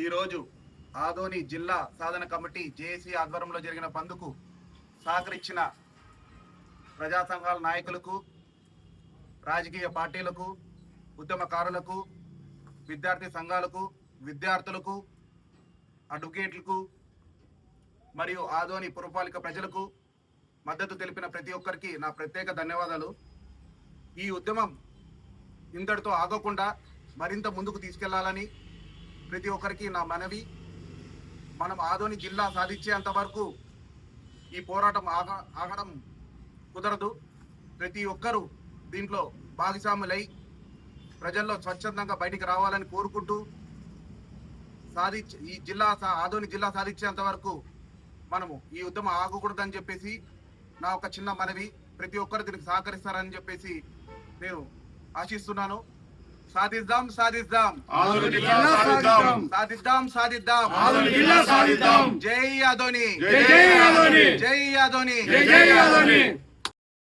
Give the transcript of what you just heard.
ఈరోజు ఆదోని జిల్లా సాధన committee JAC ఆధ్వర్యంలో జరిగిన బంద్కు సహకరించిన ప్రజా సంఘాల నాయకులకు, రాజకీయ పార్టీలకు, ఉద్యమకారులకు, విద్యార్థి సంఘాలకు, విద్యార్థులకు, అడ్వకేట్లకు మరియు ఆదోని పురపాలిక ప్రజలకు మద్దతు తెలిపిన ప్రతి ఒక్కరికి నా ప్రత్యేక ధన్యవాదాలు. ఈ ఉద్యమం ఇంతటితో ఆగకుండా మరింత ముందుకు తీసుకెళ్లాలని ప్రతి ఒక్కరికి నా మనవి. మనం ఆదోని జిల్లా సాధించేంత వరకు ఈ పోరాటం ఆగడం కుదరదు. ప్రతి ఒక్కరూ దీంట్లో భాగస్వాములై ప్రజల్లో స్వచ్ఛందంగా బయటికి రావాలని కోరుకుంటూ ఈ ఆదోని జిల్లా సాధించేంత వరకు మనము ఈ ఉద్యమం ఆగకూడదని చెప్పేసి నా ఒక చిన్న మనవి. ప్రతి ఒక్కరు దీనికి సహకరిస్తారని చెప్పేసి నేను ఆశిస్తున్నాను. సాధిద్దాం సాధిద్దాం సాధిద్దాం సాధిద్దాం. జై ఆదోని, జై ఆదోని, జై ఆదోని.